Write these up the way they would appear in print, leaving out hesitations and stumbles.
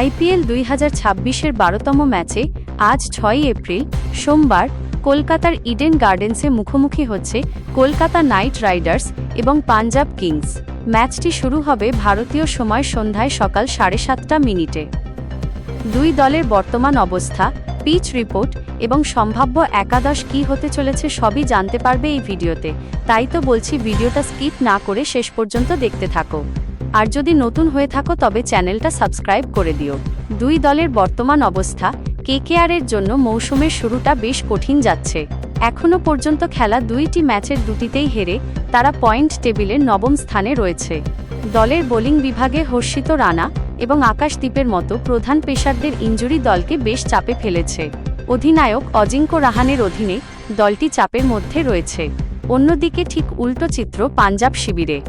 IPL 2026-এর 12তম ম্যাচে আজ 6 April সোমবার কলকাতার ইডেন গার্ডেন্সে মুখোমুখি হচ্ছে কলকাতা নাইট রাইডার্স এবং পাঞ্জাব কিংস। ম্যাচটি শুরু হবে ভারতীয় সময় সন্ধ্যায় সকাল 7:30 দুই দলের বর্তমান অবস্থা, পিচ রিপোর্ট এবং সম্ভাব্য একাদশ কী হতে চলেছে সবই জানতে পারবে এই ভিডিওতে। তাই তো বলছি, ভিডিওটা স্কিপ না করে শেষ পর্যন্ত দেখতে থাকো। আর যদি নতুন হয়ে থাকো তবে চ্যানেলটা সাবস্ক্রাইব করে দিও। দুই দলের বর্তমান অবস্থা, কেকেআরের জন্য মৌসুমের শুরুটা বেশ কঠিন যাচ্ছে। এখনও পর্যন্ত খেলা দুইটি ম্যাচের দুটিতেই হেরে তারা পয়েন্ট টেবিলের নবম স্থানে রয়েছে। দলের বোলিং বিভাগে হর্ষিত রানা এবং আকাশদীপের মতো প্রধান পেসারদের ইনজুরি দলকে বেশ চাপে ফেলেছে। অধিনায়ক অজিঙ্ক্য রাহানের অধীনে দলটি চাপের মধ্যে রয়েছে। অন্যদিকে ঠিক উল্টো চিত্র পাঞ্জাব শিবিরে।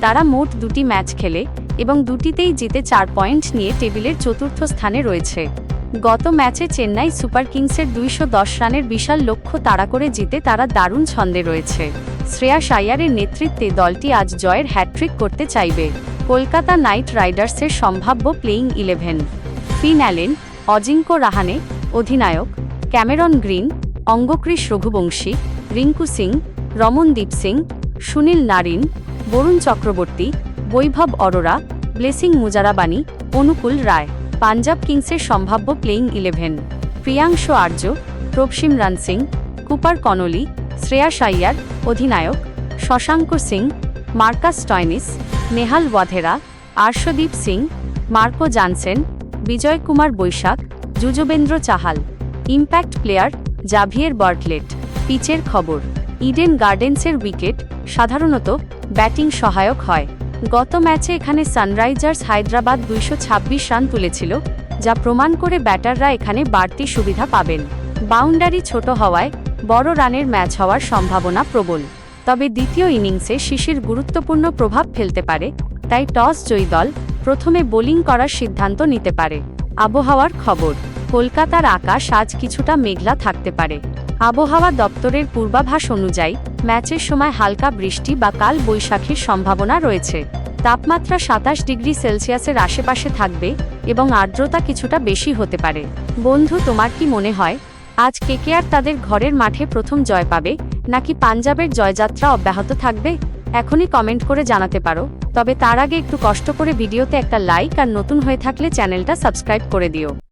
তারা মোট দুটি ম্যাচ খেলে এবং দুটিতেই জিতে 4 পয়েন্ট নিয়ে টেবিলের চতুর্থ স্থানে রয়েছে। গত ম্যাচে চেন্নাই সুপার কিংসের 210 রানের বিশাল লক্ষ্য তাড়া করে জিতে তারা দারুণ ছন্দে রয়েছে। শ্রেয়াস আইয়ারের নেতৃত্বে দলটি আজ জয়ের হ্যাটট্রিক করতে চাইবে। কলকাতা নাইট রাইডার্সের সম্ভাব্য playing 11: Finn Allen, Ajinkya Rahane অধিনায়ক, Cameron Green, Angkrish Raghuvanshi, Rinku Singh, Ramandeep Singh, Sunil Narine, Varun Chakravarthy, Vaibhav Arora, Blessing Muzarabani, Anukul Roy. Punjab কিংসের সম্ভাব্য playing 11: Priyansh Arya, Prabhsimran Singh, Cooper Connolly, Shreyas Iyer অধিনায়ক, Shashank Singh, Marcus Stoinis, Nehal Wadhera, Arshdeep Singh, Marco Jansen, Vijay Kumar Vyshak, Yuzvendra Chahal. Impact player Xavier Bartlett. পিচের খবর, ইডেন গার্ডেন্সের উইকেট সাধারণত ব্যাটিং সহায়ক হয়। গত ম্যাচে এখানে সানরাইজার্স হায়দ্রাবাদ 226 রান তুলেছিল, যা প্রমাণ করে ব্যাটাররা এখানে বাড়তি সুবিধা পাবেন। বাউন্ডারি ছোট হওয়ায় বড় রানের ম্যাচ হওয়ার সম্ভাবনা প্রবল। তবে দ্বিতীয় ইনিংসে শিশির গুরুত্বপূর্ণ প্রভাব ফেলতে পারে, তাই টস জয়ী দল প্রথমে বোলিং করার সিদ্ধান্ত নিতে পারে। আবহাওয়ার খবর, কলকাতার আকাশ আজ কিছুটা মেঘলা থাকতে পারে। আবহাওয়া দপ্তরের পূর্বাভাস অনুযায়ী ম্যাচের সময় হালকা বৃষ্টি বা কাল বৈশাখীর সম্ভাবনা রয়েছে। তাপমাত্রা 27 ডিগ্রি সেলসিয়াসের আশেপাশে থাকবে এবং আর্দ্রতা কিছুটা বেশি হতে পারে। বন্ধু, তোমার কি মনে হয় আজ কেকেআর তাদের ঘরের মাঠে প্রথম জয় পাবে, নাকি পাঞ্জাবের জয়যাত্রা অব্যাহত থাকবে? এখনই কমেন্ট করে জানাতে পারো। তবে তার আগে একটু কষ্ট করে ভিডিওতে একটা লাইক আর নতুন হয়ে থাকলে চ্যানেলটা সাবস্ক্রাইব করে দিও।